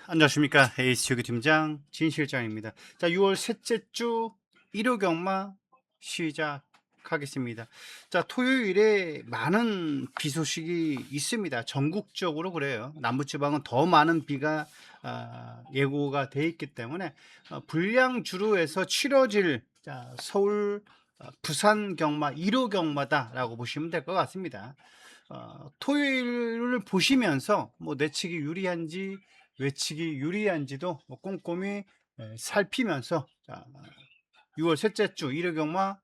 안녕하십니까. 에이스 조기 팀장 진 실장입니다. 자, 6월 셋째 주 일요 경마 시작하겠습니다. 자, 토요일에 많은 비 소식이 있습니다. 전국적으로 그래요. 남부지방은 더 많은 비가 예고가 돼 있기 때문에 불량 주루에서 치러질 서울 부산 경마 1호 경마다라고 보시면 될 것 같습니다. 토요일을 보시면서 뭐 내측이 유리한지 외측이 유리한지도 뭐 꼼꼼히 살피면서 6월 셋째 주 일요 경마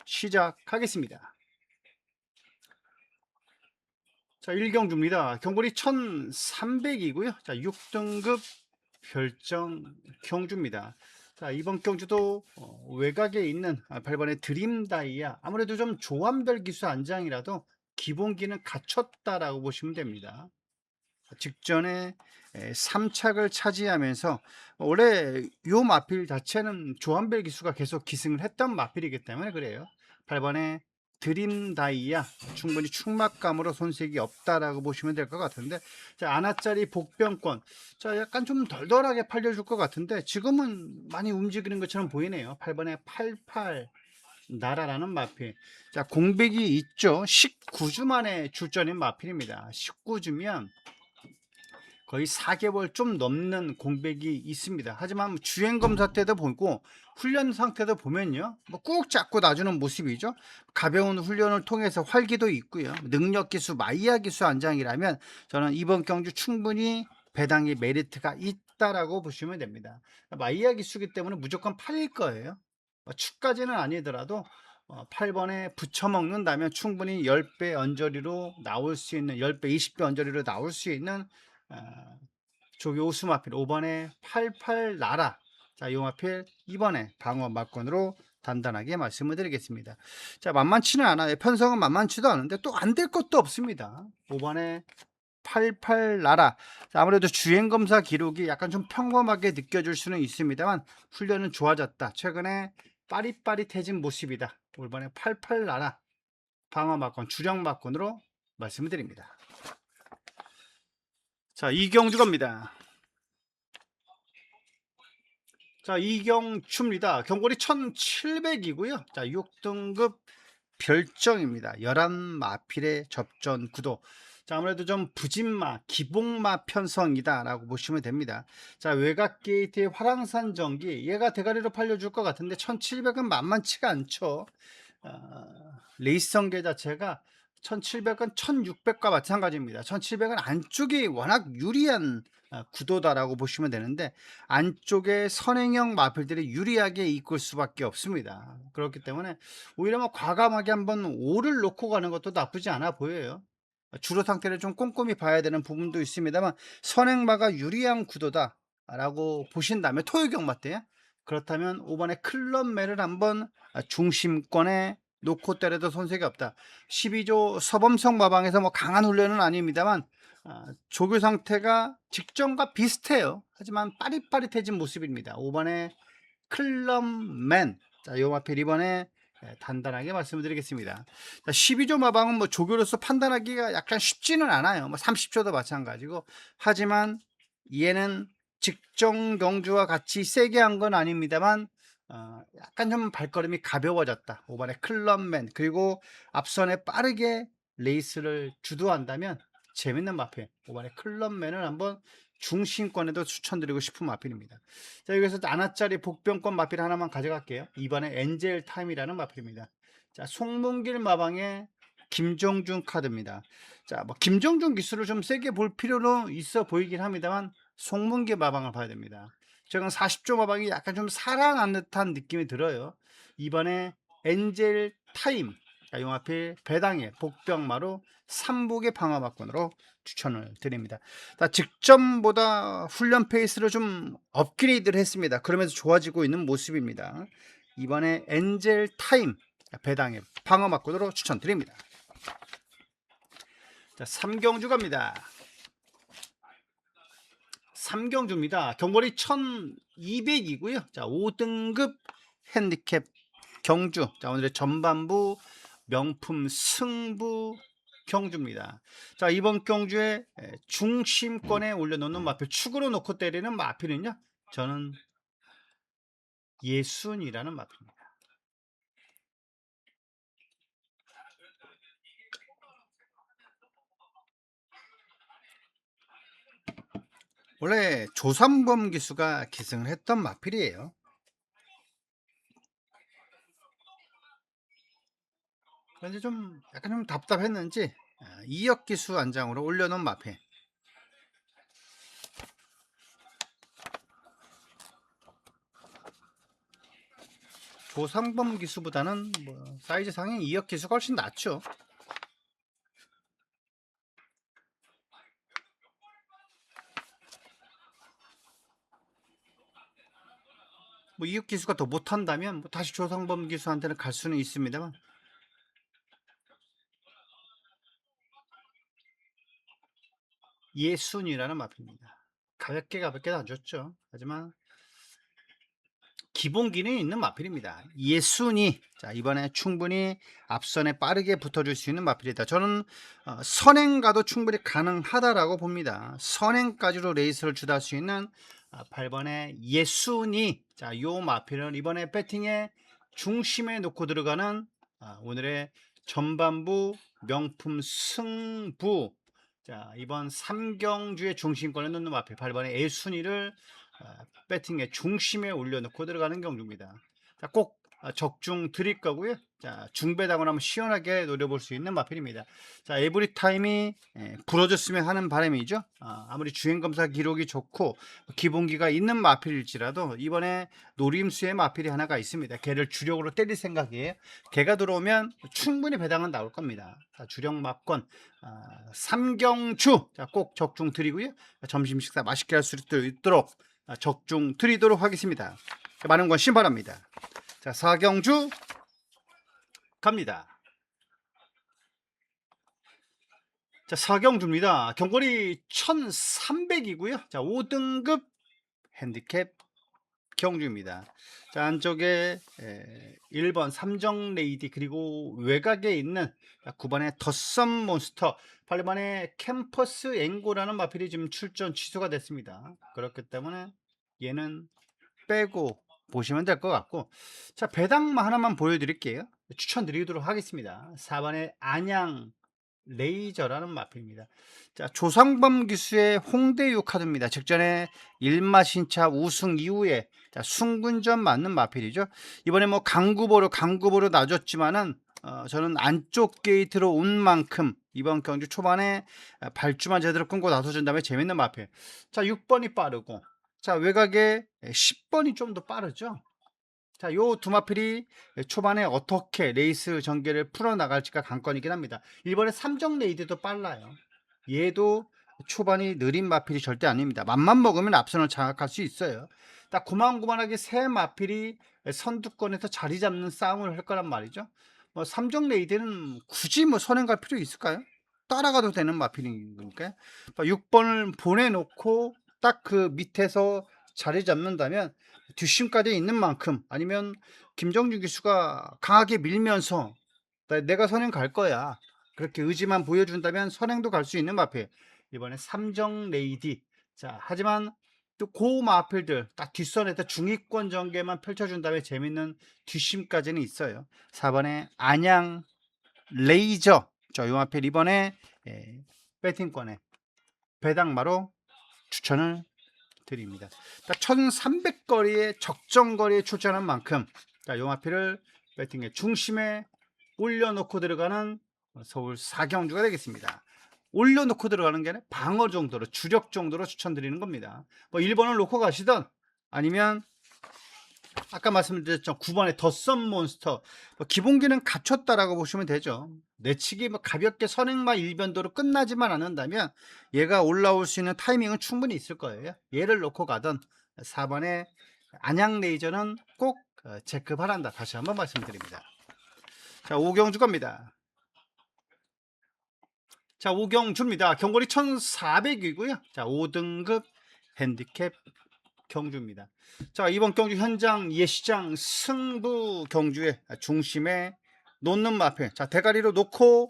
시작하겠습니다. 자, 1경주입니다. 경골이 1300이고요. 자, 6등급 별정 경주입니다. 자, 이번 경주도 외곽에 있는 8번의 드림 다이아, 아무래도 좀 조합별 기수 안장이라도 기본기는 갖췄다라고 보시면 됩니다. 직전에 3착을 차지하면서 원래 요 마필 자체는 조한별 기수가 계속 기승을 했던 마필이기 때문에 그래요. 8번에 드림 다이아 충분히 충막감으로 손색이 없다라고 보시면 될 것 같은데, 자, 아나짜리 복병권, 자, 약간 좀 덜덜하게 팔려줄 것 같은데 지금은 많이 움직이는 것처럼 보이네요. 8번에 88 나라라는 마필. 자, 공백이 있죠. 19주 만에 출전인 마필입니다. 19주면 거의 4개월 좀 넘는 공백이 있습니다. 하지만 주행검사 때도 보고 훈련 상태도 보면요, 뭐 꾹 잡고 놔주는 모습이죠. 가벼운 훈련을 통해서 활기도 있고요. 능력 기수, 마이야 기수 안장이라면 저는 이번 경주 충분히 배당의 메리트가 있다라고 보시면 됩니다. 마이야 기수기 때문에 무조건 팔릴 거예요. 축까지는 아니더라도 8번에 붙여먹는다면 충분히 10배 언저리로 나올 수 있는, 10배, 20배 언저리로 나올 수 있는 조기 오수마필. 5번에 88 나라. 자, 요 마필 2번에 방어 막건으로 단단하게 말씀을 드리겠습니다. 자, 만만치는 않아요. 편성은 만만치도 않은데 또 안 될 것도 없습니다. 5번에 88 나라. 자, 아무래도 주행검사 기록이 약간 좀 평범하게 느껴질 수는 있습니다만 훈련은 좋아졌다. 최근에 빠릿빠릿해진 모습이다. 5번에 88 나라 방어 막건, 주력 막건으로 말씀을 드립니다. 자, 이경주 갑니다. 자, 이경추입니다. 경골이 1700이고요. 자, 6등급 별정입니다. 11마필의 접전 구도. 자, 아무래도 좀 부진마, 기복마 편성이다 라고 보시면 됩니다. 자, 외곽 게이트의 화랑산 전기, 얘가 대가리로 팔려줄 것 같은데 1700은 만만치가 않죠. 레이스 전개 자체가 1700은 1600과 마찬가지입니다. 1700은 안쪽이 워낙 유리한 구도다라고 보시면 되는데 안쪽에 선행형 마필들이 유리하게 이끌 수밖에 없습니다. 그렇기 때문에 오히려 뭐 과감하게 한번 5를 놓고 가는 것도 나쁘지 않아 보여요. 주로 상태를 좀 꼼꼼히 봐야 되는 부분도 있습니다만 선행마가 유리한 구도다 라고 보신다면 토요 경마 때, 그렇다면 5번에 클럽매를 한번 중심권에 놓고 때려도 손색이 없다. 12조 서범성 마방에서 뭐 강한 훈련은 아닙니다만 조교 상태가 직전과 비슷해요. 하지만 빠릿빠릿해진 모습입니다. 5번에 클럽맨. 자, 요 마필 2번에 단단하게 말씀을 드리겠습니다. 12조 마방은 뭐 조교로서 판단하기가 약간 쉽지는 않아요. 뭐 30조도 마찬가지고. 하지만 얘는 직전 경주와 같이 세게 한 건 아닙니다만 약간 좀 발걸음이 가벼워졌다. 5번에 클럽맨. 그리고 앞선에 빠르게 레이스를 주도한다면 재밌는 마필 5번에 클럽맨을 한번 중심권에도 추천드리고 싶은 마필입니다. 자, 여기서 아나짜리 복병권 마필 하나만 가져갈게요. 2번에 엔젤 타임이라는 마필입니다. 자, 송문길 마방의 김정준 카드입니다. 자, 뭐 김정준 기수를 좀 세게 볼 필요는 있어 보이긴 합니다만 송문길 마방을 봐야 됩니다. 최근 40조 마방이 약간 좀 살아난 듯한 느낌이 들어요. 이번에 엔젤 타임, 용하필 배당의 복병마로 3북의 방어막권으로 추천을 드립니다. 직전보다 훈련 페이스를 좀 업그레이드를 했습니다. 그러면서 좋아지고 있는 모습입니다. 이번에 엔젤 타임 배당의 방어막권으로 추천드립니다. 자, 3경주 갑니다. 3경주입니다. 경거리 1200이고요. 자, 5등급 핸디캡 경주. 자, 오늘의 전반부 명품 승부 경주입니다. 자, 이번 경주에 중심권에 올려놓는 마필, 축으로 놓고 때리는 마필은요, 저는 예순이라는 마필입니다. 원래 조삼범 기수가 기승을 했던 마필이에요. 그런데 좀 약간 좀 답답했는지 이역 기수 안장으로 올려놓은 마필. 조삼범 기수보다는 뭐 사이즈상의 이역 기수가 훨씬 낫죠. 뭐 이역 기수가 더 못한다면 뭐 다시 조상범 기수한테는 갈 수는 있습니다만, 예순이라는 마필입니다. 가볍게 놔줬죠. 하지만 기본기는 있는 마필입니다. 예순이, 자, 이번에 충분히 앞선에 빠르게 붙어줄 수 있는 마필이다. 저는 선행가도 충분히 가능하다라고 봅니다. 선행까지로 레이스를 주도할 수 있는 8번의 예순이, 자, 요 마필은 이번에 배팅의 중심에 놓고 들어가는 오늘의 전반부 명품 승부, 자, 이번 3경주의 중심권에 놓는 마필 8번의 예순이를 배팅의 중심에 올려놓고 들어가는 경주입니다. 자, 꼭 적중 드릴 거고요. 자, 중배당을 한번 시원하게 노려볼 수 있는 마필입니다. 자, 에브리 타임이 부러졌으면 하는 바람이죠. 아무리 주행검사 기록이 좋고 기본기가 있는 마필일지라도 이번에 노림수의 마필이 하나가 있습니다. 걔를 주력으로 때릴 생각이에요. 걔가 들어오면 충분히 배당은 나올 겁니다. 자, 주력 마건 3경주, 자, 꼭 적중 드리고요. 점심 식사 맛있게 할 수 있도록 적중 드리도록 하겠습니다. 많은 관심 바랍니다. 자, 4경주 갑니다. 자, 4경주입니다. 경거리 1300이고요. 자, 5등급 핸디캡 경주입니다. 자, 안쪽에 1번 삼정레이디, 그리고 외곽에 있는 9번의 더썸 몬스터, 8번의 캠퍼스 앵고라는 마필이 지금 출전 취소가 됐습니다. 그렇기 때문에 얘는 빼고 보시면 될 것 같고, 자, 배당만 하나만 보여드릴게요. 추천드리도록 하겠습니다. 4번의 안양 레이저라는 마필입니다. 자, 조상범 기수의 홍대유 카드입니다. 직전에 일마신차 우승 이후에 승군전 맞는 마필이죠. 이번에 뭐 강구보로 놔줬지만은 저는 안쪽 게이트로 온 만큼 이번 경주 초반에 발주만 제대로 끊고 나서준 다음에 재밌는 마필. 자, 6번이 빠르고, 자, 외곽에 10번이 좀 더 빠르죠. 자, 요 두 마필이 초반에 어떻게 레이스 전개를 풀어나갈지가 관건이긴 합니다. 이번에 삼정 레이드도 빨라요. 얘도 초반이 느린 마필이 절대 아닙니다. 맘만 먹으면 앞선을 장악할 수 있어요. 딱 고만고만하게 세 마필이 선두권에서 자리 잡는 싸움을 할 거란 말이죠. 뭐 삼정 레이드는 굳이 뭐 선행 갈 필요 있을까요? 따라가도 되는 마필이니까. 6번을 보내놓고 딱 그 밑에서 자리 잡는다면 뒷심까지 있는 만큼, 아니면 김정준 기수가 강하게 밀면서 내가 선행 갈 거야, 그렇게 의지만 보여준다면 선행도 갈 수 있는 마필. 이번에 삼정 레이디. 자, 하지만 또 고마필들 딱 뒷선에다 중위권 전개만 펼쳐준 다음에 재밌는 뒷심까지는 있어요. 4번에 안양 레이저, 저 요 마필 이번에 배팅권에 배당마로 추천을 드립니다. 1300거리의 적정거리에 출전한 만큼, 자, 요 마필을 배팅의 중심에 올려놓고 들어가는 서울 4경주가 되겠습니다. 올려놓고 들어가는 게 아니라 방어 정도로, 주력 정도로 추천드리는 겁니다. 뭐 1번을 놓고 가시던, 아니면 아까 말씀드렸죠, 9번의 더썸 몬스터, 뭐 기본기는 갖췄다라고 보시면 되죠. 내치기 뭐 가볍게 선행마 일변도로 끝나지만 않는다면 얘가 올라올 수 있는 타이밍은 충분히 있을 거예요. 얘를 놓고 가던 4번의 안양 레이저는 꼭 체크 바란다, 다시 한번 말씀드립니다. 자, 5경주 겁니다. 자, 5경주입니다. 경거리 1400이고요. 자, 5등급 핸디캡 경주입니다. 자, 이번 경주 현장 예시장 승부 경주의 중심에 놓는 마필. 자, 대가리로 놓고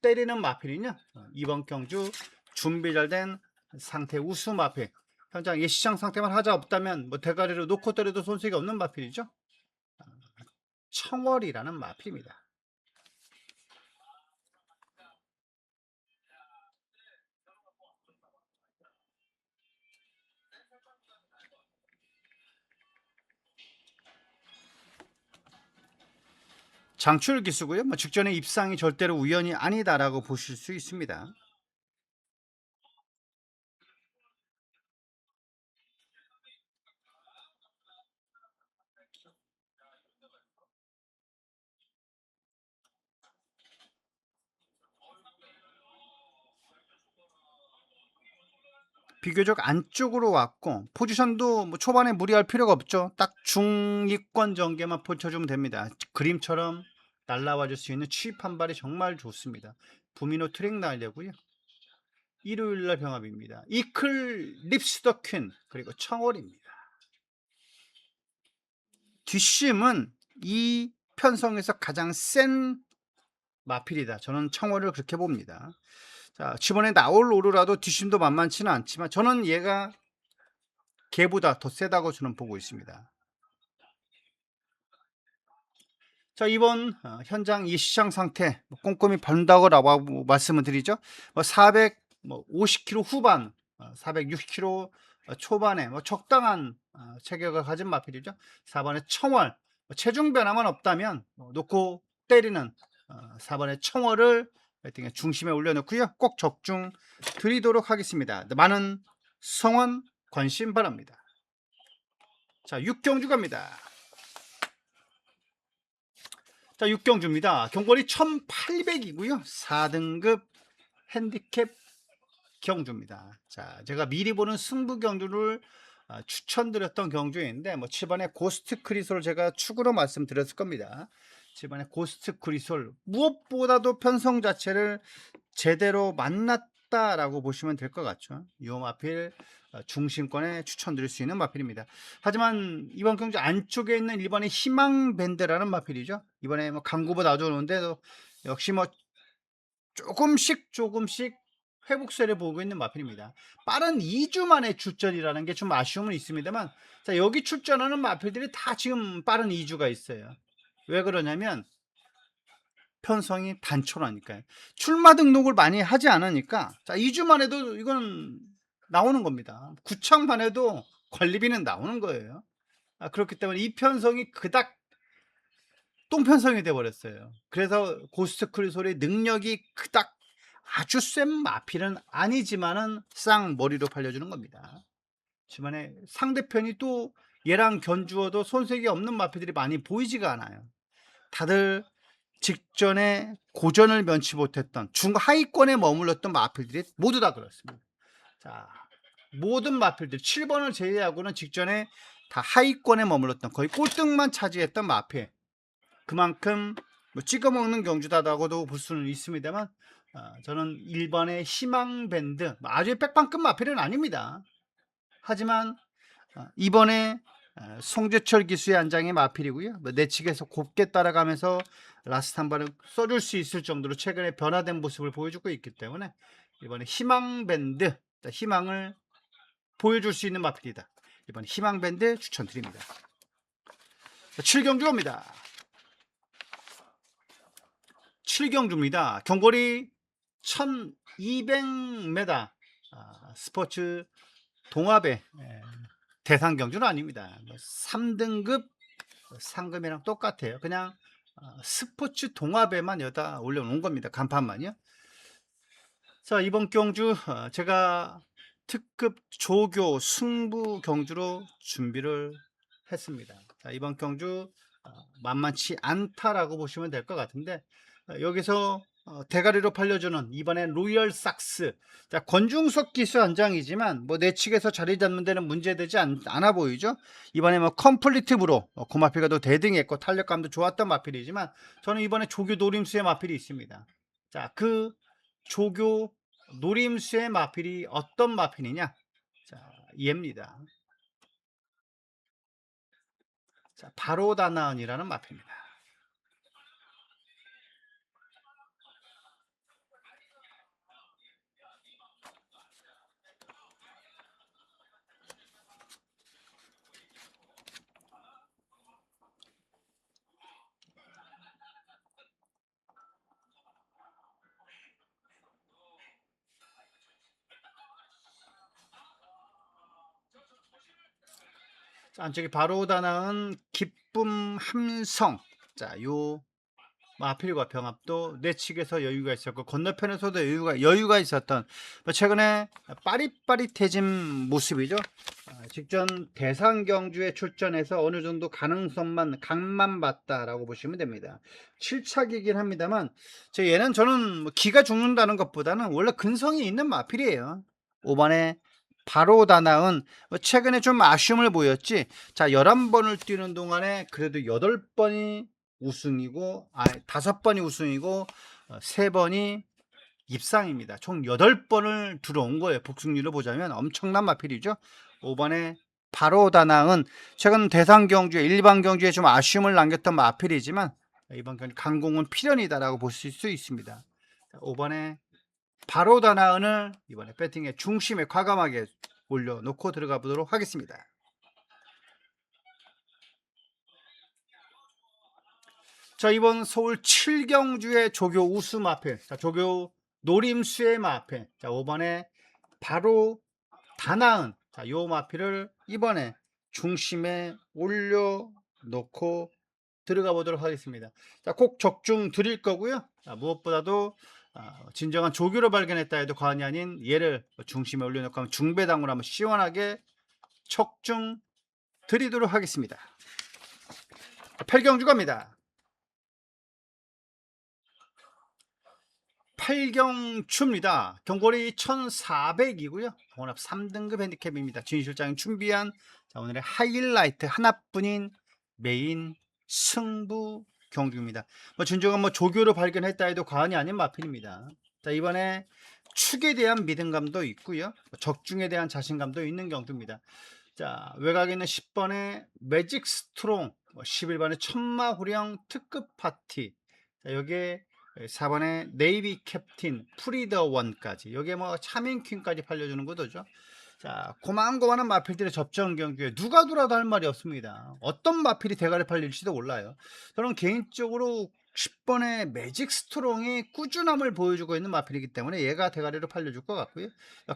때리는 마필이냐? 이번 경주 준비 잘 된 상태 우수 마필. 현장 예시장 상태만 하자 없다면 뭐 대가리로 놓고 때려도 손색이 없는 마필이죠. 청월이라는 마필입니다. 장출 기수고요. 뭐 직전의 입상이 절대로 우연이 아니다라고 보실 수 있습니다. 비교적 안쪽으로 왔고 포지션도 뭐 초반에 무리할 필요가 없죠. 딱 중위권 전개만 펼쳐주면 됩니다. 그림처럼 날라와 줄 수 있는 취입 한 발이 정말 좋습니다. 부미노 트랙 날려고요. 일요일날 병합입니다. 이클 립스 더 퀸 그리고 청월입니다. 뒷심은 이 편성에서 가장 센 마필이다. 저는 청월을 그렇게 봅니다. 자, 지번에 나올 오르라도 뒷심도 만만치는 않지만 저는 얘가 걔보다 더 세다고 저는 보고 있습니다. 자, 이번 현장 이 시장 상태 꼼꼼히 본다고 말씀을 드리죠. 450kg 후반, 460kg 초반에 적당한 체격을 가진 마필이죠. 4번의 청월, 체중 변화만 없다면 놓고 때리는 4번의 청월을 배팅의 중심에 올려놓고요. 꼭 적중 드리도록 하겠습니다. 많은 성원 관심 바랍니다. 자, 6경주 갑니다. 자, 6경주입니다. 경거리 1800이고요. 4등급 핸디캡 경주입니다. 자, 제가 미리 보는 승부 경주를 추천드렸던 경주인데 뭐 7번에 고스트 크리솔 제가 축으로 말씀드렸을 겁니다. 7번에 고스트 크리솔 무엇보다도 편성 자체를 제대로 만났다라고 보시면 될 것 같죠. 이 마필 중심권에 추천드릴 수 있는 마필입니다. 하지만 이번 경주 안쪽에 있는 1번의 희망밴드라는 마필이죠. 이번에 뭐 강구보 놔두는데 역시 뭐 조금씩 회복세를 보고 있는 마필입니다. 빠른 2주 만에 출전이라는 게 좀 아쉬움은 있습니다만, 자, 여기 출전하는 마필들이 다 지금 빠른 2주가 있어요. 왜 그러냐면 편성이 단촐하니까요. 출마 등록을 많이 하지 않으니까, 자, 2주만 해도 이건 나오는 겁니다. 구창만 해도 관리비는 나오는 거예요. 그렇기 때문에 이 편성이 그닥 똥편성이 돼 버렸어요. 그래서 고스트 크리솔의 능력이 그닥 아주 센 마필은 아니지만은 쌍머리로 팔려주는 겁니다. 지만에 상대편이 또 얘랑 견주어도 손색이 없는 마필들이 많이 보이지가 않아요. 다들 직전에 고전을 면치 못했던 중하위권에 머물렀던 마필들이 모두 다 그렇습니다. 자, 모든 마필들 7번을 제외하고는 직전에 다 하위권에 머물렀던 거의 꼴등만 차지했던 마필. 그만큼 뭐 찍어먹는 경주다라고도 볼 수는 있습니다만 저는 1번의 희망밴드 아주 백방급 마필은 아닙니다. 하지만 이번에 송재철 기수의 안장의 마필이고요. 내측에서 곱게 따라가면서 라스트 한 발을 써줄 수 있을 정도로 최근에 변화된 모습을 보여주고 있기 때문에 이번에 희망밴드 희망을 보여줄 수 있는 마필이다. 이번 희망밴드 추천드립니다. 7경주 옵니다. 7경주입니다. 경거리 1200m 스포츠 동합의 대상 경주는 아닙니다. 3등급 상금이랑 똑같아요. 그냥 스포츠 동합에만 여다 올려놓은 겁니다. 간판만요. 자, 이번 경주 제가 특급 조교 승부 경주로 준비를 했습니다. 자, 이번 경주 만만치 않다라고 보시면 될 것 같은데 여기서 대가리로 팔려주는 이번에 로열 삭스. 자, 권중석 기수 안장이지만 뭐 내측에서 자리 잡는 데는 문제되지 않아 보이죠. 이번에 뭐 컴플리트 브로 고마필가 도 대등했고 탄력감도 좋았던 마필이지만 저는 이번에 조교 노림수의 마필이 있습니다. 자, 그 조교 노림수의 마필이 어떤 마필이냐? 자, 얘입니다. 자, 바로 다나은이라는 마필입니다. 자, 안쪽에 바로 다나은 기쁨 함성. 자, 요 마필과 병합도 내측에서 여유가 있었고 건너편에서도 여유가 있었던 최근에 빠릿빠릿해진 모습이죠. 직전 대상 경주에 출전해서 어느 정도 가능성만 각만 봤다라고 보시면 됩니다. 7착이긴 합니다만 얘는 저는 뭐 기가 죽는다는 것보다는 원래 근성이 있는 마필이에요. 5번에 바로 다나은 최근에 좀 아쉬움을 보였지. 자, 11번을 뛰는 동안에 그래도 8번이 우승이고 5번이 우승이고 3번이 입상입니다. 총 8번을 들어온 거예요. 복승률을 보자면 엄청난 마필이죠. 5번에 바로 다낭은 최근 대상 경주에 일반 경주에 좀 아쉬움을 남겼던 마필이지만 이번 경주 강공은 필연이다라고 보실 수 있습니다. 5번에 바로 다나은을 이번에 배팅의 중심에 과감하게 올려놓고 들어가 보도록 하겠습니다. 자, 이번 서울 7경주의 조교 우수 마필, 자, 조교 노림수의 마필, 자, 5번에 바로 다나은, 자, 요 마필을 이번에 중심에 올려놓고 들어가 보도록 하겠습니다. 자, 꼭 적중 드릴 거고요. 자, 무엇보다도 진정한 조교를 발견했다 해도 과언이 아닌 얘를 중심에 올려놓고 하면 중배당으로 한번 시원하게 적중 드리도록 하겠습니다. 8경주 갑니다. 8경추입니다. 경골이 1400이고요. 혼합 3등급 핸디캡입니다. 진실장이 준비한 오늘의 하이라이트 하나뿐인 메인 승부 경주입니다. 진정한 조교를 발견했다 해도 과언이 아닌 마필입니다. 자, 이번에 축에 대한 믿음감도 있고요. 적중에 대한 자신감도 있는 경주입니다. 자, 외곽에 있는 10번의 매직 스트롱, 11번의 천마후령 특급 파티, 자, 여기에 4번에 네이비 캡틴 프리더 원까지, 여기에 차민퀸까지 팔려주는 구도죠. 자, 고만고만한 마필들의 접전 경주에 누가 돌아도 할 말이 없습니다. 어떤 마필이 대가리 팔릴지도 몰라요. 저는 개인적으로 10번의 매직 스트롱이 꾸준함을 보여주고 있는 마필이기 때문에 얘가 대가리로 팔려줄 것 같고요.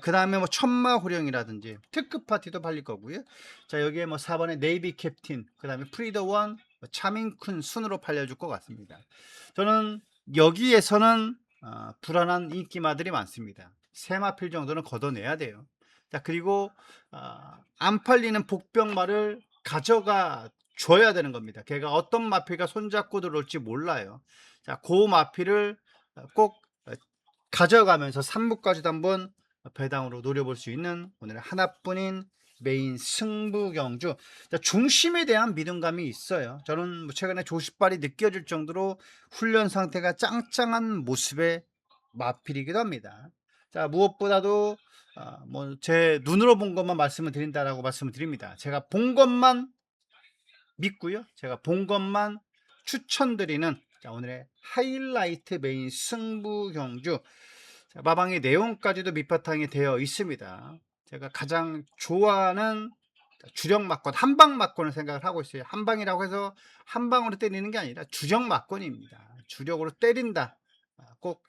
그 다음에 천마후령이라든지 특급 파티도 팔릴 거고요. 자, 여기에 4번의 네이비 캡틴, 그 다음에 프리더 원, 차민쿤 순으로 팔려줄 것 같습니다. 저는 여기에서는 불안한 인기마들이 많습니다. 세 마필 정도는 걷어내야 돼요. 자, 그리고 안 팔리는 복병말을 가져가 줘야 되는 겁니다. 걔가 어떤 마필가 손잡고 들어올지 몰라요. 자, 그 마필을 꼭 가져가면서 3부까지도 한번 배당으로 노려볼 수 있는 오늘 하나뿐인 메인 승부 경주. 자, 중심에 대한 믿음감이 있어요. 저는 최근에 조식발이 느껴질 정도로 훈련 상태가 짱짱한 모습의 마필이기도 합니다. 자, 무엇보다도 제 눈으로 본 것만 말씀을 드린다라고 말씀을 드립니다. 제가 본 것만 믿고요. 제가 본 것만 추천드리는 오늘의 하이라이트 메인 승부 경주. 자, 마방의 내용까지도 밑바탕이 되어 있습니다. 제가 가장 좋아하는 주력 막권, 한방 막권을 생각을 하고 있어요. 한방이라고 해서 한방으로 때리는 게 아니라 주력 막권입니다. 주력으로 때린다. 꼭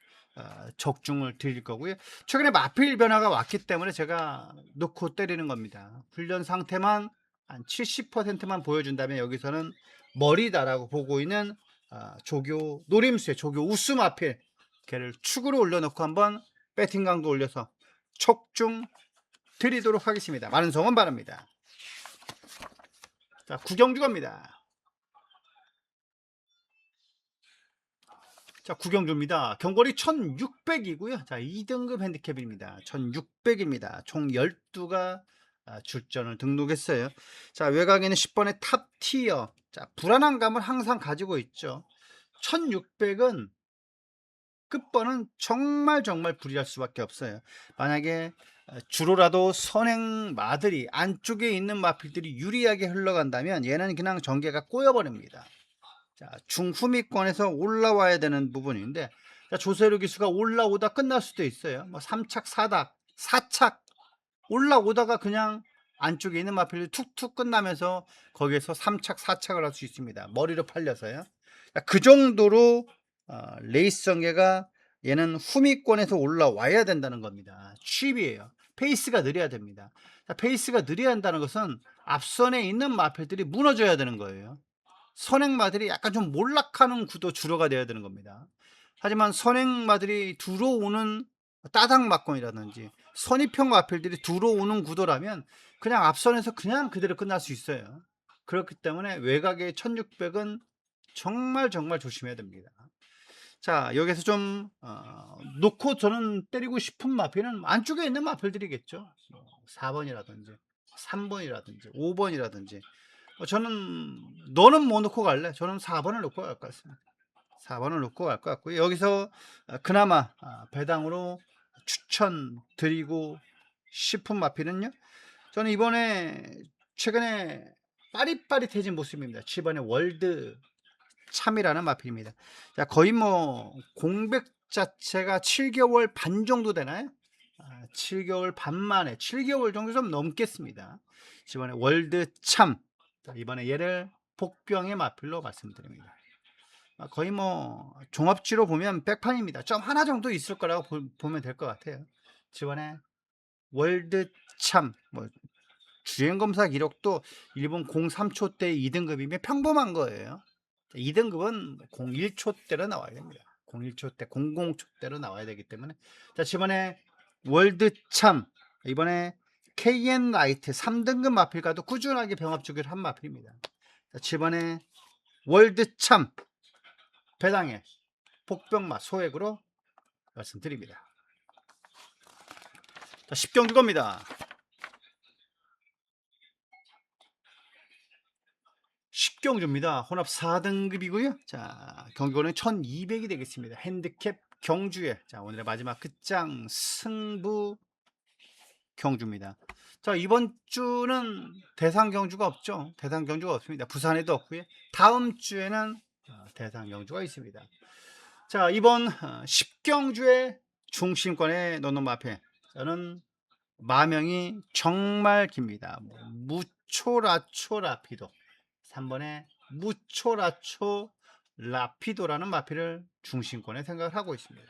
적중을 드릴 거고요. 최근에 마필 변화가 왔기 때문에 제가 놓고 때리는 겁니다. 훈련 상태만 한 70%만 보여준다면 여기서는 머리다라고 보고 있는 조교 노림수의 조교 우수 마필, 걔를 축으로 올려놓고 한번 배팅 강도 올려서 척중 드리도록 하겠습니다. 많은 성원 바랍니다. 자, 구경주 갑니다. 자, 구경주입니다. 경거리 1600이고요. 자, 2등급 핸디캡입니다. 1600입니다. 총 12가 출전을 등록했어요. 자, 외곽에는 10번의 탑 티어. 자, 불안한 감을 항상 가지고 있죠. 1600은 끝번은 정말 불리할 수밖에 없어요. 만약에 주로라도 선행마들이 안쪽에 있는 마필들이 유리하게 흘러간다면 얘는 그냥 전개가 꼬여버립니다. 자, 중후미권에서 올라와야 되는 부분인데, 자, 조세로 기수가 올라오다 끝날 수도 있어요. 3착 4닥 4착 올라오다가 그냥 안쪽에 있는 마필이 툭툭 끝나면서 거기에서 3착 4착을 할 수 있습니다. 머리로 팔려서요. 자, 그 정도로 레이스 전개가 얘는 후미권에서 올라와야 된다는 겁니다. 취입이에요. 페이스가 느려야 됩니다. 자, 페이스가 느려야 한다는 것은 앞선에 있는 마필들이 무너져야 되는 거예요. 선행마들이 약간 좀 몰락하는 구도 주로가 돼야 되는 겁니다. 하지만 선행마들이 들어오는 따닥 막건이라든지 선입형 마필들이 들어오는 구도라면 그냥 앞선에서 그냥 그대로 끝날 수 있어요. 그렇기 때문에 외곽의 1600은 정말 정말 조심해야 됩니다. 자, 여기서 좀 놓고 저는 때리고 싶은 마필은 안쪽에 있는 마필들이겠죠. 4번이라든지 3번이라든지 5번이라든지 저는 "너는 뭐 놓고 갈래?" 저는 4번을 놓고 갈 것 같습니다. 4번을 놓고 갈 것 같고요. 여기서 그나마 배당으로 추천드리고 싶은 마필은요. 저는 이번에 최근에 빠릿빠릿해진 모습입니다. 7번의 월드 참이라는 마필입니다. 자, 거의 뭐 공백 자체가 7개월 반 정도 되나요? 7개월 반 만에 7개월 정도 좀 넘겠습니다. 이번에 월드 참. 자, 이번에 얘를 복병의 마필로 말씀드립니다. 거의 뭐 종합지로 보면 백판입니다. 점 하나 정도 있을 거라고 보면 될 것 같아요. 이번에 월드 참, 뭐 주행 검사 기록도 일본 03초 때 2등급이면 평범한 거예요. 2등급은 01초 대로 나와야 됩니다. 01초 대, 00초 대로 나와야 되기 때문에. 자, 이번에 월드 참, 이번에 KN 라이트 3등급 마필과도 꾸준하게 병합 주기를 한 마필입니다. 자, 이번에 월드 참 배당의 복병마 소액으로 말씀드립니다. 자, 10경주 겁니다. 10경주입니다. 혼합 4등급이고요. 자, 경기권은 1200이 되겠습니다. 핸디캡 경주에, 자, 오늘의 마지막 끝장 승부 경주입니다. 자, 이번 주는 대상 경주가 없죠. 대상 경주가 없습니다. 부산에도 없고요. 다음 주에는 대상 경주가 있습니다. 자, 이번 10경주의 중심권에 놓는 마페, 저는 마명이 정말 깁니다. 무초라초 라피도, 3번에 무초라초 라피도라는 마피를 중심권에 생각을 하고 있습니다.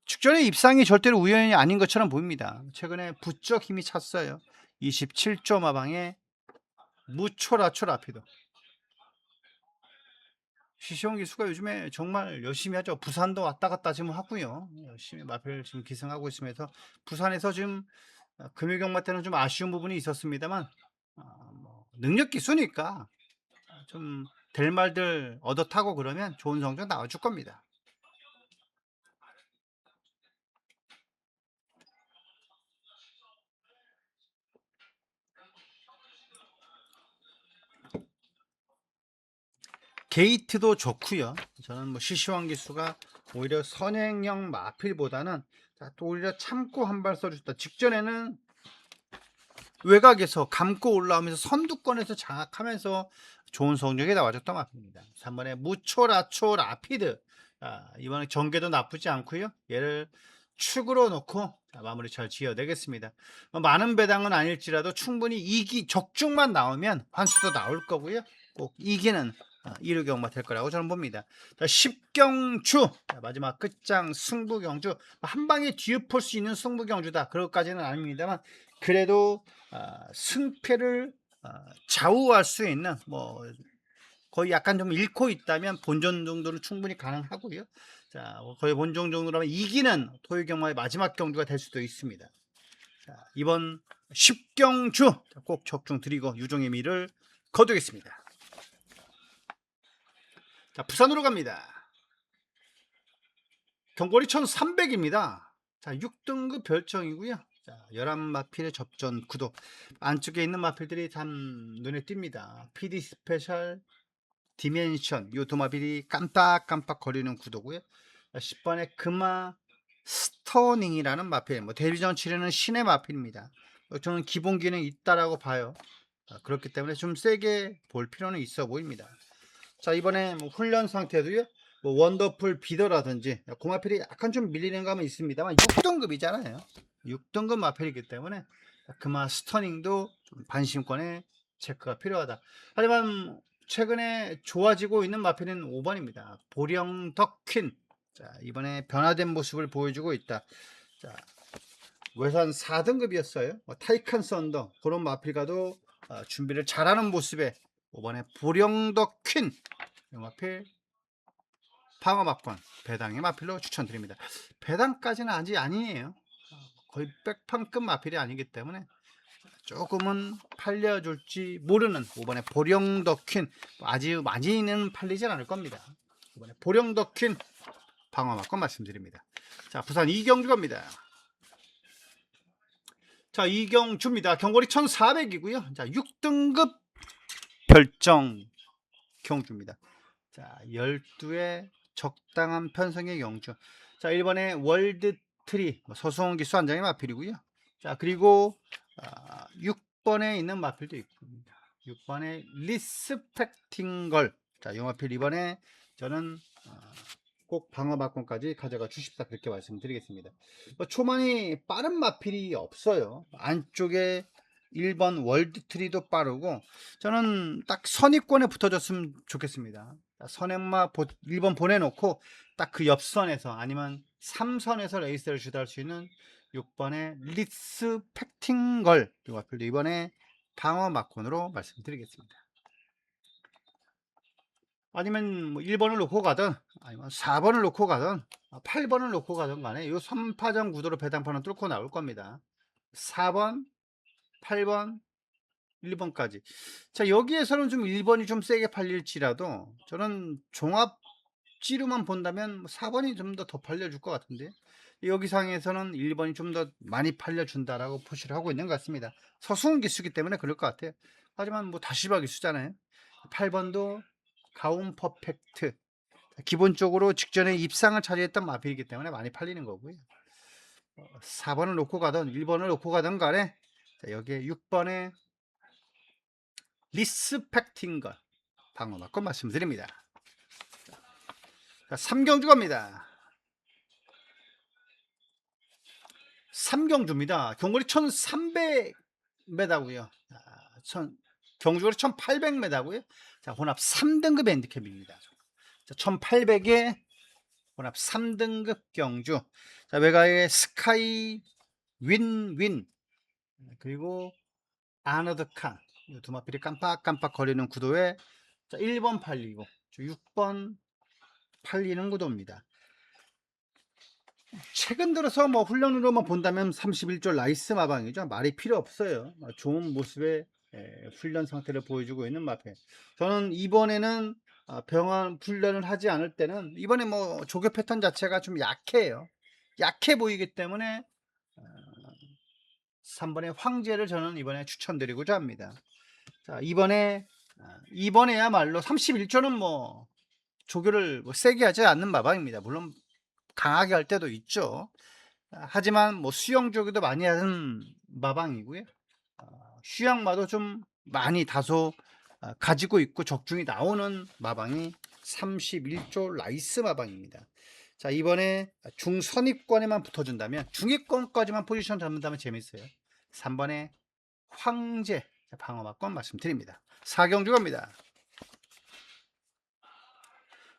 직전의 입상이 절대로 우연이 아닌 것처럼 보입니다. 최근에 부쩍 힘이 찼어요. 27조 마방에 무초라초 라피도. 시시원 기수가 요즘에 정말 열심히 하죠. 부산도 왔다 갔다 지금 하고요. 열심히 마필 지금 기승하고 있으면서 부산에서 지금 금요경마 때는 좀 아쉬운 부분이 있었습니다만 뭐 능력 기수니까 좀 될 말들 얻어 타고 그러면 좋은 성적 나와줄 겁니다. 게이트도 좋고요. 저는 뭐 시시황 기수가 오히려 선행형 마필보다는 또 오히려 참고 한 발 써줬다. 직전에는 외곽에서 감고 올라오면서 선두권에서 장악하면서 좋은 성적이 나와줬던 마필입니다. 3번에 무초라초 라피드. 이번에 전개도 나쁘지 않고요. 얘를 축으로 놓고 마무리 잘 지어내겠습니다. 많은 배당은 아닐지라도 충분히 적중만 나오면 환수도 나올 거고요. 꼭 이기는 1루 경마 될 거라고 저는 봅니다. 자, 10경주 마지막 끝장 승부경주, 한 방에 뒤엎을 수 있는 승부경주다 그럴 것까지는 아닙니다만 그래도 승패를 좌우할 수 있는, 뭐 거의 약간 좀 잃고 있다면 본전 정도는 충분히 가능하고요. 자, 거의 본전 정도라면 이기는 토요경마의 마지막 경주가 될 수도 있습니다. 자, 이번 10경주 꼭 적중 드리고 유종의 미를 거두겠습니다. 자, 부산으로 갑니다. 경골이 1300입니다. 자, 6등급 별정이고요. 자, 11마필의 접전 구도. 안쪽에 있는 마필들이 참 눈에 띕니다. PD 스페셜, 디멘션, 요 두 마필이 깜빡깜빡 거리는 구도고요. 10번에 금화 스토닝이라는 마필, 뭐 데뷔전 치르는 신의 마필입니다. 저는 기본 기능이 있다라고 봐요. 그렇기 때문에 좀 세게 볼 필요는 있어 보입니다. 자, 이번에 뭐 훈련 상태도요. 뭐 원더풀 비더라든지 고마필이 약간 좀 밀리는 감은 있습니다만 6등급이잖아요. 6등급 마필이기 때문에 그마 스터닝도 좀 반심권에 체크가 필요하다. 하지만 최근에 좋아지고 있는 마필은 5번입니다. 보령 더 퀸. 자, 이번에 변화된 모습을 보여주고 있다. 자, 외산 4등급이었어요. 타이칸 썬더 그런 마필과도 준비를 잘하는 모습에 이번에 보령더 퀸 마필 방어막권 배당의 마필로 추천드립니다. 배당까지는 아직 아니에요. 거의 백판급 마필이 아니기 때문에 조금은 팔려줄지 모르는 이번에 보령더 퀸 아주 많이는 팔리진 않을 겁니다. 이번에 보령더 퀸 방어막권 말씀드립니다. 자, 부산 이경주 겁니다. 자, 이경주입니다. 경거리 1400이고요. 자, 6등급 별정 경주입니다. 자, 12의 적당한 편성의 경주. 자, 1번에 월드트리 서수홍 기수 한 장의 마필이고요. 자, 그리고 6번에 있는 마필도 있습니다. 6번에 리스펙팅걸. 자, 이 마필 이번에 저는 꼭 방어막권까지 가져가 주십사 그렇게 말씀드리겠습니다. 초반이 빠른 마필이 없어요. 안쪽에 1번 월드트리도 빠르고 저는 딱 선입권에 붙어줬으면 좋겠습니다. 선행마 1번 보내놓고 딱 그 옆선에서 아니면 3선에서 레이스를 주도할 수 있는 6번의 리스펙팅걸 이 마필도 이번에 방어막권으로 말씀드리겠습니다. 아니면 뭐 1번을 놓고 가든 아니면 4번을 놓고 가든 8번을 놓고 가든 간에 이 3파전 구도로 배당판은 뚫고 나올 겁니다. 4번 8번 1번까지. 자, 여기에서는 좀 1번이 좀 세게 팔릴지라도 저는 종합지로만 본다면 4번이 좀 더 팔려줄 것 같은데 여기 상에서는 1번이 좀 더 많이 팔려준다라고 표시를 하고 있는 것 같습니다. 서수은 기수기 때문에 그럴 것 같아요. 하지만 뭐 다시바 기수잖아요. 8번도 가운 퍼펙트 기본적으로 직전에 입상을 차지했던 마필이기 때문에 많이 팔리는 거고요. 4번을 놓고 가든 1번을 놓고 가든 간에 자, 여기에 6번에 리스펙팅걸 방어막권 말씀드립니다. 자, 3경주 갑니다. 3경주입니다. 경거리 1300m고요. 경주거리 1800m고요. 자, 혼합 3등급 핸디캡입니다. 자, 1800에 혼합 3등급 경주. 자, 외곽에 스카이 윈윈 그리고 아너드칸 두 마필이 깜빡깜빡 거리는 구도에 자, 1번 팔리고 6번 팔리는 구도입니다. 최근 들어서 뭐 훈련으로만 본다면 31조 라이스 마방이죠. 말이 필요 없어요. 좋은 모습의 훈련 상태를 보여주고 있는 마필. 저는 이번에는 병원 훈련을 하지 않을 때는 이번에 뭐 조교 패턴 자체가 좀 약해요. 약해 보이기 때문에 3번의 황제를 저는 이번에 추천드리고자 합니다. 자, 이번에야말로 31조는 뭐 조교를 뭐 세게 하지 않는 마방입니다. 물론 강하게 할 때도 있죠. 하지만 뭐 수영 조교도 많이 하는 마방이고요. 휴양마도 좀 많이 다소 가지고 있고 적중이 나오는 마방이 31조 라이스 마방입니다. 자, 이번에 중선입권에만 붙어준다면 중위권까지만 포지션 잡는다면 재밌어요. 3번에 황제 방어막권 말씀드립니다. 4경주 갑니다.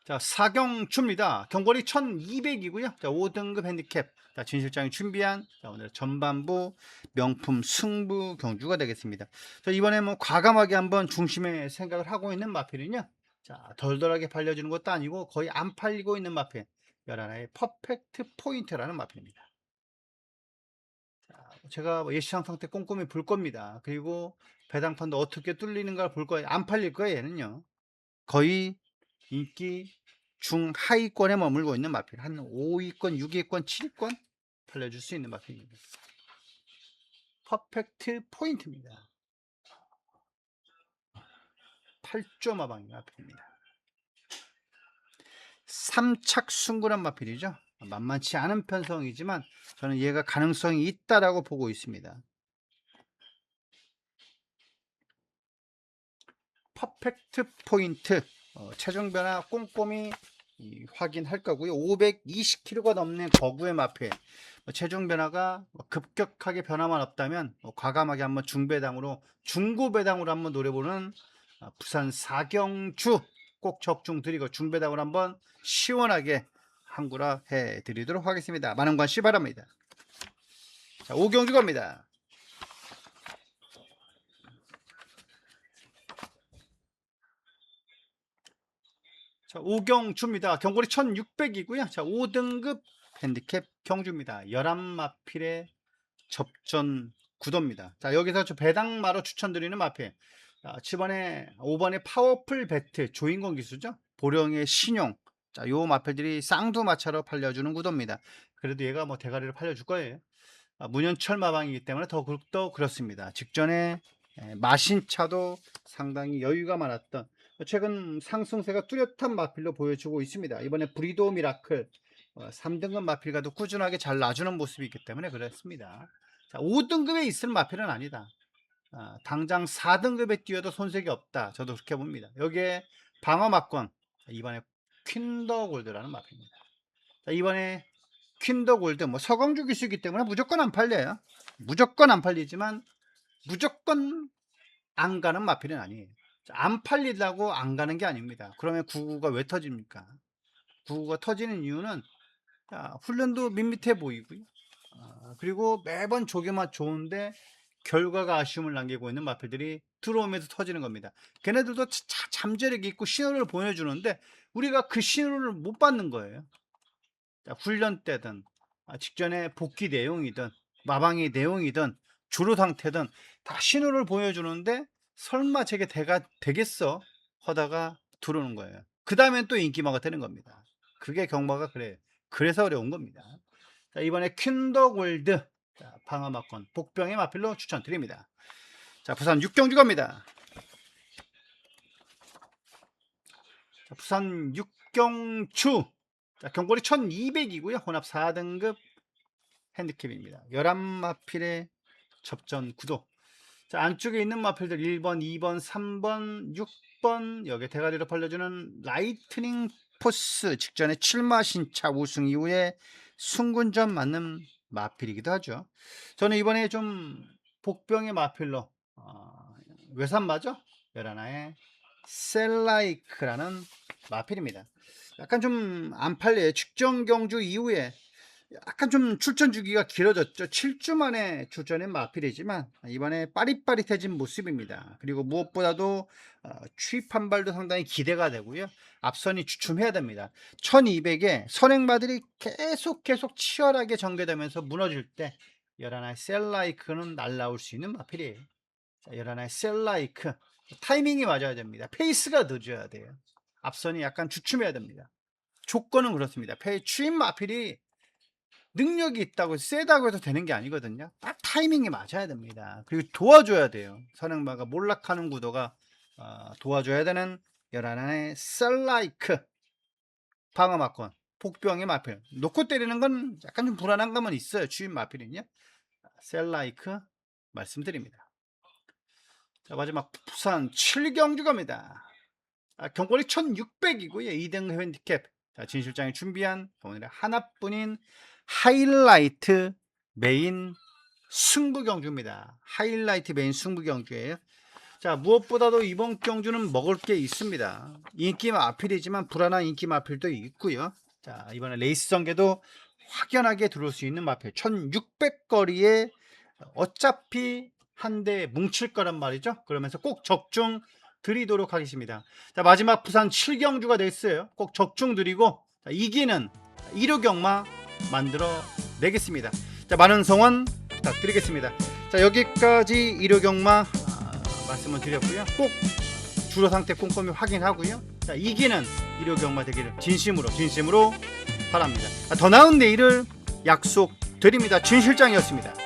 자, 4경주입니다. 경거리 1200이고요. 자, 5등급 핸디캡. 자, 진 실장이 준비한 오늘 전반부 명품 승부 경주가 되겠습니다. 자, 이번에 뭐 과감하게 한번 중심에 생각을 하고 있는 마필은요. 자, 덜덜하게 팔려주는 것도 아니고 거의 안 팔리고 있는 마필. 11하나의 퍼펙트 포인트라는 마필입니다. 자, 제가 예시상 상태 꼼꼼히 볼 겁니다. 그리고 배당판도 어떻게 뚫리는가 볼 거예요. 안 팔릴 거예요, 얘는요. 거의 인기 중하위권에 머물고 있는 마필. 한 5위권, 6위권, 7위권 팔려줄 수 있는 마필입니다. 퍼펙트 포인트입니다. 8조 마방의 마필입니다. 3착 순군한 마필이죠. 만만치 않은 편성이지만 저는 얘가 가능성이 있다라고 보고 있습니다. 퍼펙트 포인트 체중 변화 꼼꼼히 확인할 거고요. 520kg가 넘는 거구의 마필 체중 변화가 급격하게 변화만 없다면 과감하게 한번 중배당으로 중고배당으로 한번 노려보는 부산 4경주 꼭 적중 드리고 중배당으로 한번 시원하게 항구라 해드리도록 하겠습니다. 많은 관심 바랍니다. 자, 5경주 갑니다. 자, 5경주입니다. 경골이 1600이고요. 자, 5등급 핸디캡 경주입니다. 11마필의 접전 구도입니다. 자, 여기서 저 배당마로 추천드리는 마필. 5번에 파워풀 배트 조인권 기수죠. 보령의 신용. 자, 요 마필들이 쌍두마차로 팔려주는 구도입니다. 그래도 얘가 뭐 대가리를 팔려줄 거예요. 문현철 마방이기 때문에 더 그렇습니다. 직전에 마신차도 상당히 여유가 많았던 최근 상승세가 뚜렷한 마필로 보여주고 있습니다. 이번에 브리도 미라클 3등급 마필과도 꾸준하게 잘 놔주는 모습이 있기 때문에 그렇습니다. 자, 5등급에 있을 마필은 아니다. 당장 4등급에 뛰어도 손색이 없다. 저도 그렇게 봅니다. 여기에 방어막권, 이번에 퀸더골드라는 마필입니다. 자, 이번에 퀸더골드 서강주 기수이기 때문에 무조건 안 팔려요. 무조건 안 팔리지만 무조건 안 가는 마필은 아니에요. 안 팔리려고 안 가는 게 아닙니다. 그러면 99가 왜 터집니까? 99가 터지는 이유는 훈련도 밋밋해 보이고요. 그리고 매번 조개맛 좋은데 결과가 아쉬움을 남기고 있는 마필들이 들어오면서 터지는 겁니다. 걔네들도 잠재력이 있고 신호를 보여주는데 우리가 그 신호를 못 받는 거예요. 훈련 때든 직전에 복귀 내용이든 마방의 내용이든 주로 상태든 다 신호를 보여주는데 설마 저게 되겠어 하다가 들어오는 거예요. 그 다음엔 또 인기마가 되는 겁니다. 그게 경마가 그래요. 그래서 어려운 겁니다. 자, 이번에 퀸더골드 방어막권 복병의 마필로 추천드립니다. 자, 부산 6경주 갑니다. 자, 부산 6경주 경골이 1200이고요. 혼합 4등급 핸디캡입니다. 11마필의 접전 구도. 자, 안쪽에 있는 마필들 1번, 2번, 3번, 6번 여기에 대가리로 팔려주는 라이트닝 포스 직전에 7마 신차 우승 이후에 승군전 맞는 마필이기도 하죠. 저는 이번에 좀 복병의 마필로 외산마죠? 열하나의 셀라이크라는 마필입니다. 약간 좀 안 팔려요. 직전 경주 이후에 약간 좀 출전 주기가 길어졌죠. 7주 만에 출전한 마필이지만 이번에 빠릿빠릿해진 모습입니다. 그리고 무엇보다도 취입한 발도 상당히 기대가 되고요. 앞선이 주춤해야 됩니다. 1200에 선행마들이 계속 치열하게 전개되면서 무너질 때 열하나의 셀라이크는 날라올 수 있는 마필이에요. 자, 열하나의 셀라이크 타이밍이 맞아야 됩니다. 페이스가 늦어야 돼요. 앞선이 약간 주춤해야 됩니다. 조건은 그렇습니다. 취입 마필이 능력이 있다고 세다고 해서 되는 게 아니거든요. 딱 타이밍이 맞아야 됩니다. 그리고 도와줘야 돼요. 선행마가 몰락하는 구도가 도와줘야 되는 열하나의 셀라이크 방어막권 복병의 마필. 놓고 때리는 건 약간 좀 불안한 감은 있어요. 주인 마필은요. 셀라이크 말씀드립니다. 자, 마지막 부산 7경주 갑니다. 경골이 1600이고요. 2등 핸디캡. 자, 진 실장이 준비한 오늘의 하나뿐인 하이라이트 메인 승부 경주입니다. 하이라이트 메인 승부 경주예요. 자, 무엇보다도 이번 경주는 먹을 게 있습니다. 인기 마필이지만 불안한 인기 마필도 있고요. 자, 이번에 레이스 전개도 확연하게 들어올 수 있는 마필 1600거리에 어차피 한 대 뭉칠 거란 말이죠. 그러면서 꼭 적중 드리도록 하겠습니다. 자, 마지막 부산 7경주가 됐어요. 꼭 적중 드리고 이기는 1호 경마 만들어 내겠습니다. 자, 많은 성원 부탁드리겠습니다. 자, 여기까지 1호 경마 말씀을 드렸고요. 꼭 주로 상태 꼼꼼히 확인하고요. 자, 이기는 1호 경마 되기를 진심으로 바랍니다. 더 나은 내일을 약속드립니다. 진 실장이었습니다.